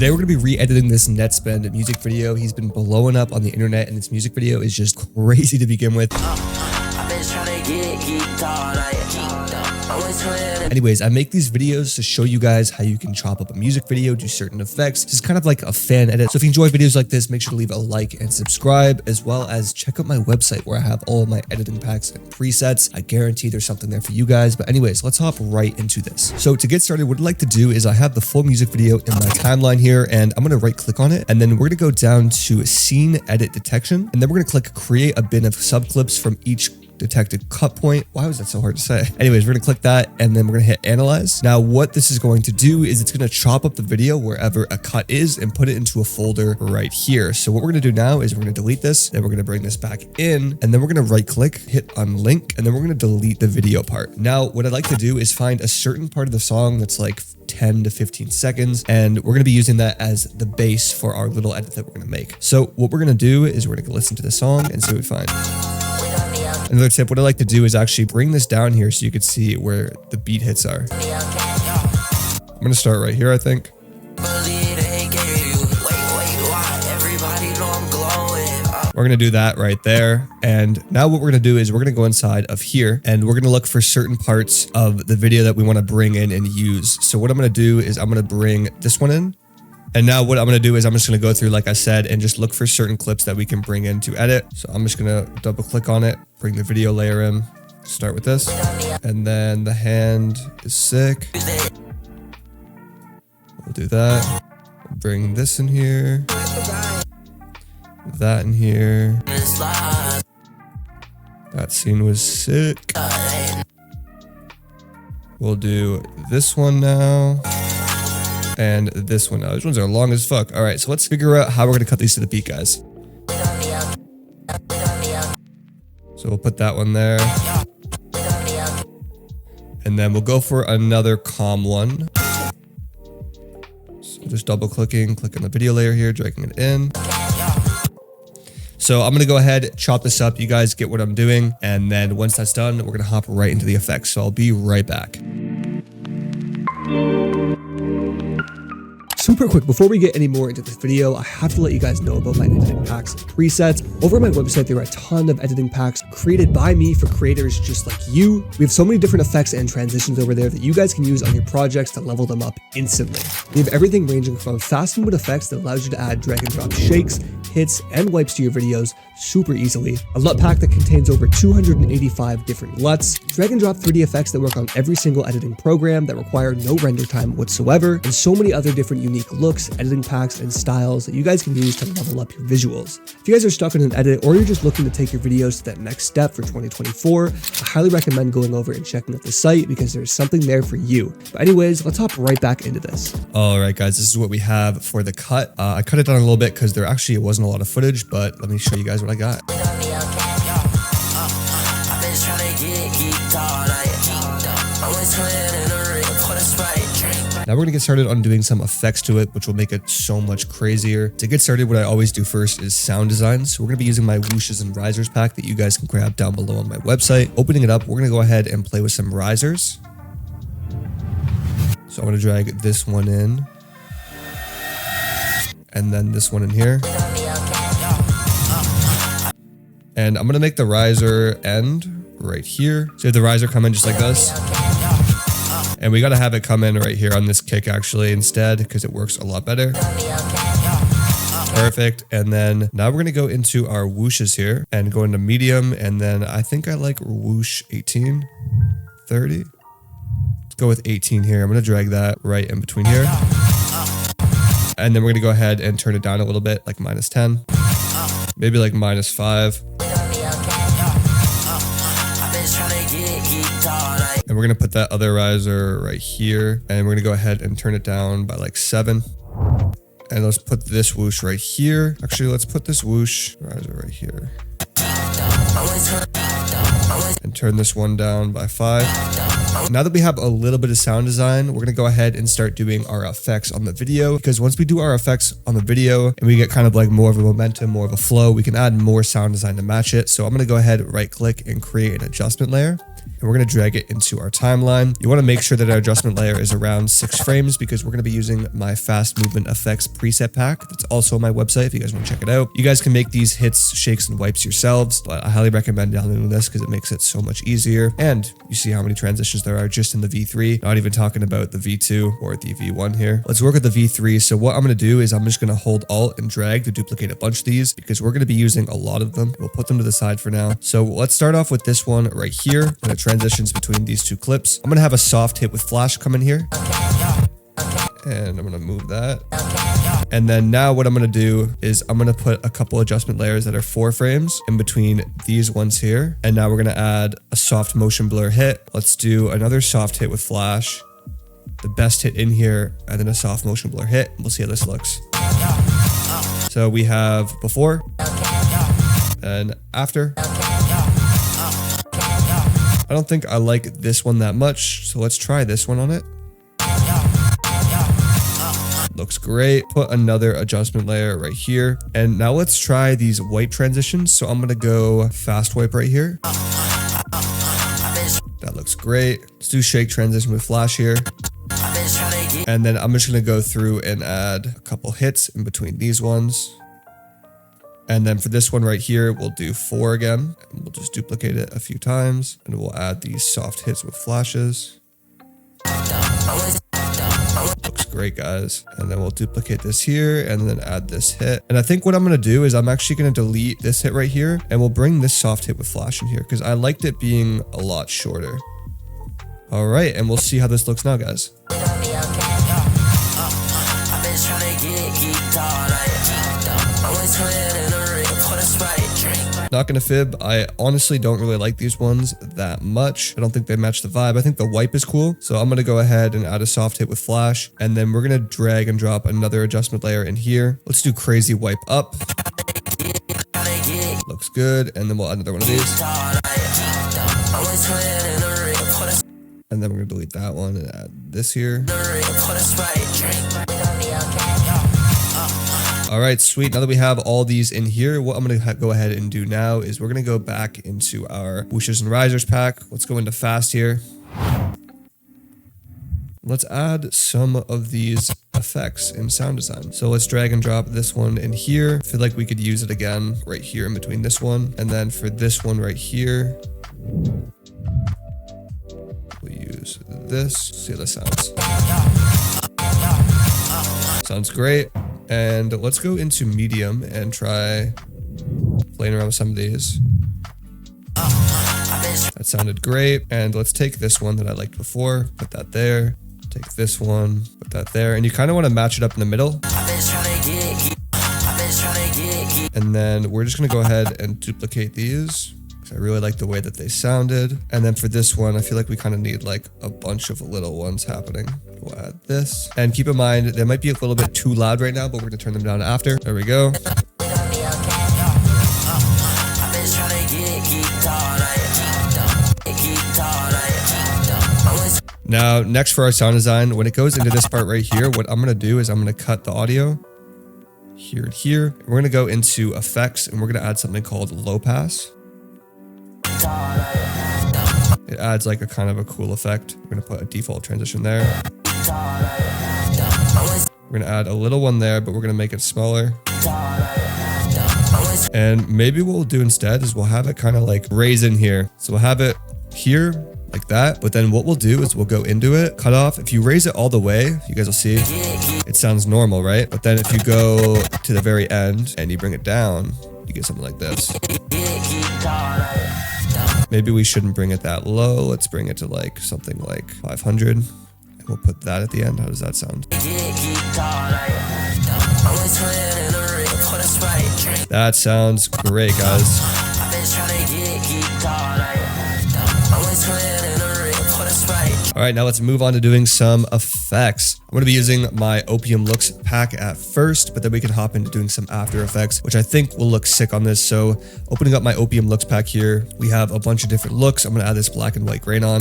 Today we're going to be re-editing this NETTSPEND music video. He's been blowing up on the internet and this music video is just crazy to begin with. Anyways, I make these videos to show you guys how you can chop up a music video, do certain effects. This is kind of like a fan edit. So if you enjoy videos like this, make sure to leave a like and subscribe, as well as check out my website where I have all of my editing packs and presets. I guarantee there's something there for you guys. But anyways, let's hop right into this. So to get started, what I'd like to do is I have the full music video in my timeline here, and I'm going to right click on it. And then we're going to go down to scene edit detection. And then we're going to click create a bin of subclips from each detected cut point. Why was that so hard to say? Anyways, we're gonna click that and then we're gonna hit analyze. Now what this is going to do is it's gonna chop up the video wherever a cut is and put it into a folder right here. So what we're gonna do now is we're gonna delete this, then we're gonna bring this back in, and then we're gonna right click, hit unlink, and then we're gonna delete the video part. Now what I'd like to do is find a certain part of the song that's like 10 to 15 seconds, and we're gonna be using that as the base for our little edit that we're gonna make. So what we're gonna do is we're gonna go listen to the song and see what we find. Another tip, what I like to do is actually bring this down here so you can see where the beat hits are. I'm going to start right here, I think. We're going to do that right there. And now what we're going to do is we're going to go inside of here and we're going to look for certain parts of the video that we want to bring in and use. So what I'm going to do is I'm going to bring this one in. And now what I'm going to do is I'm just going to go through, like I said, and just look for certain clips that we can bring in to edit. So I'm just going to double click on it, bring the video layer in, start with this. And then the hand is sick. We'll do that. We'll bring this in here. That in here. That scene was sick. We'll do this one now. And this one now. These ones are long as fuck. All right, so let's figure out how we're gonna cut these to the beat, guys. So we'll put that one there. And then we'll go for another calm one. So just double clicking, click on the video layer here, dragging it in. So I'm gonna go ahead, chop this up. You guys get what I'm doing. And then once that's done, we're gonna hop right into the effects. So I'll be right back. Super quick, before we get any more into this video, I have to let you guys know about my editing packs and presets. Over on my website, there are a ton of editing packs created by me for creators just like you. We have so many different effects and transitions over there that you guys can use on your projects to level them up instantly. We have everything ranging from fast and mode effects that allows you to add drag and drop shakes, hits, and wipes to your videos super easily. A LUT pack that contains over 285 different LUTs, drag and drop 3D effects that work on every single editing program that require no render time whatsoever, and so many other different unique looks, editing packs, and styles that you guys can use to level up your visuals. If you guys are stuck in an edit or you're just looking to take your videos to that next step for 2024, I highly recommend going over and checking out the site because there's something there for you. But anyways, let's hop right back into this. All right, guys, this is what we have for the cut. I cut it down a little bit because there actually wasn't a lot of footage, but let me show you guys what I got. Now we're gonna get started on doing some effects to it, which will make it so much crazier. To get started, what I always do first is sound design. So we're gonna be using my whooshes and risers pack that you guys can grab down below on my website. Opening it up, we're gonna go ahead and play with some risers. So I'm gonna drag this one in. And then this one in here. And I'm gonna make the riser end right here. So you have the riser come in just like this. And we gotta have it come in right here on this kick actually instead because it works a lot better. Perfect. And then now we're gonna go into our whooshes here and go into medium. And then I think I like whoosh 18, 30. Let's go with 18 here. I'm gonna drag that right in between here. And then we're gonna go ahead and turn it down a little bit, like -10, maybe like -5. And we're gonna put that other riser right here. And we're gonna go ahead and turn it down by like 7. And let's put this whoosh right here. Actually, let's put this whoosh riser right here. And turn this one down by 5. Now that we have a little bit of sound design, we're gonna go ahead and start doing our effects on the video, because once we do our effects on the video and we get kind of like more of a momentum, more of a flow, we can add more sound design to match it. So I'm gonna go ahead, right click and create an adjustment layer. and we're going to drag it into our timeline. You want to make sure that our adjustment layer is around 6 frames because we're going to be using my fast movement effects preset pack. That's also on my website if you guys want to check it out. You guys can make these hits, shakes, and wipes yourselves, but I highly recommend downloading this because it makes it so much easier. And you see how many transitions there are just in the V3, not even talking about the V2 or the V1 here. Let's work with the V3. So what I'm going to do is I'm just going to hold Alt and drag to duplicate a bunch of these because we're going to be using a lot of them. We'll put them to the side for now. So let's start off with this one right here, and it transitions between these 2 clips. I'm going to have a soft hit with flash come in here, and I'm going to move that. And then now what I'm going to do is I'm going to put a couple adjustment layers that are 4 frames in between these ones here. And now we're going to add a soft motion blur hit. Let's do another soft hit with flash, the best hit in here, and then a soft motion blur hit. We'll see how this looks. So we have before and after. I don't think I like this one that much, so let's try this one on it. Looks great. Put another adjustment layer right here. And now let's try these wipe transitions. So I'm going to go fast wipe right here. That looks great. Let's do shake transition with flash here. And then I'm just going to go through and add a couple hits in between these ones. And then for this one right here, we'll do 4 again. And we'll just duplicate it a few times. And we'll add these soft hits with flashes. Looks great, guys. And then we'll duplicate this here and then add this hit. And I think what I'm going to do is I'm actually going to delete this hit right here. And we'll bring this soft hit with flash in here because I liked it being a lot shorter. All right. And we'll see how this looks now, guys. Not gonna fib, I honestly don't really like these ones that much. I don't think they match the vibe. I think the wipe is cool. So I'm gonna go ahead and add a soft hit with flash. And then we're gonna drag and drop another adjustment layer in here. Let's do crazy wipe up. Looks good. And then we'll add another one of these. And then we're gonna delete that one and add this here. All right, sweet. Now that we have all these in here, what I'm going to go ahead and do now is we're going to go back into our whooshes and risers pack. Let's go into fast here. Let's add some of these effects in sound design. So let's drag and drop this one in here. I feel like we could use it again right here in between this one. And then for this one right here, we'll use this. See how this sounds. Sounds great. And let's go into medium and try playing around with some of these. That sounded great. And let's take this one that I liked before, put that there. Take this one, put that there. And you kind of want to match it up in the middle. And then we're just going to go ahead and duplicate these. I really like the way that they sounded. And then for this one, I feel like we kind of need like a bunch of little ones happening. We'll add this. And keep in mind, they might be a little bit too loud right now, but we're going to turn them down after. There we go. Now, next for our sound design, when it goes into this part right here, what I'm going to do is I'm going to cut the audio here and here. We're going to go into effects and we're going to add something called low pass. It adds like a kind of a cool effect. We're going to put a default transition there. We're going to add a little one there, but we're going to make it smaller. And maybe what we'll do instead is we'll have it kind of like raise in here. So we'll have it here like that. But then what we'll do is we'll go into it, cut off. If you raise it all the way, you guys will see it sounds normal, right? But then if you go to the very end and you bring it down, you get something like this. Maybe we shouldn't bring it that low. Let's bring it to like something like 500. And we'll put that at the end. How does that sound? That sounds great, guys. All right, now let's move on to doing some effects. I'm going to be using my OPIUM Looks pack at first, but then we can hop into doing some After Effects, which I think will look sick on this. So opening up my OPIUM Looks pack here, we have a bunch of different looks. I'm going to add this black and white grain on.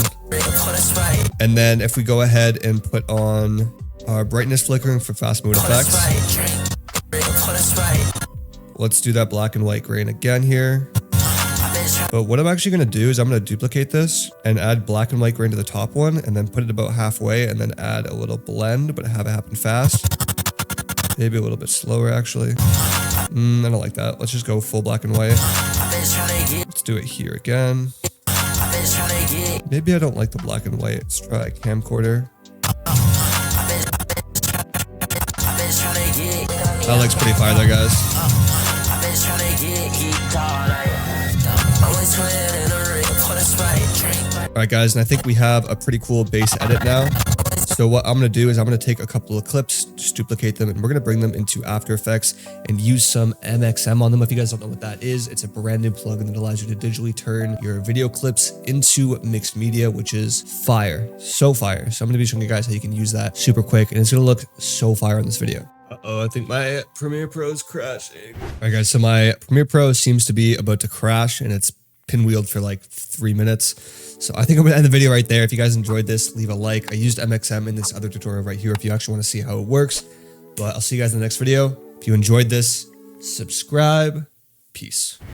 And then if we go ahead and put on our brightness flickering for fast mode effects. Let's do that black and white grain again here. But what I'm actually going to do is I'm going to duplicate this and add black and white grain to the top one and then put it about halfway and then add a little blend, but have it happen fast. Maybe a little bit slower actually. I don't like that. Let's just go full black and white. Let's do it here again. Maybe I don't like the black and white. Let's try a camcorder. That looks pretty fire there, guys. Alright guys, and I think we have a pretty cool bass edit now. So what I'm going to do is I'm going to take a couple of clips, just duplicate them, and we're going to bring them into After Effects and use some MXM on them. If you guys don't know what that is, it's a brand new plugin that allows you to digitally turn your video clips into mixed media, which is fire. So fire. So I'm going to be showing you guys how you can use that super quick, and it's going to look so fire in this video. Uh-oh, I think my Premiere Pro is crashing. Alright guys, so my Premiere Pro seems to be about to crash, and it's pinwheeled for like 3 minutes. So I think I'm going to end the video right there. If you guys enjoyed this, leave a like. I used MXM in this other tutorial right here if you actually want to see how it works. But I'll see you guys in the next video. If you enjoyed this, subscribe. Peace.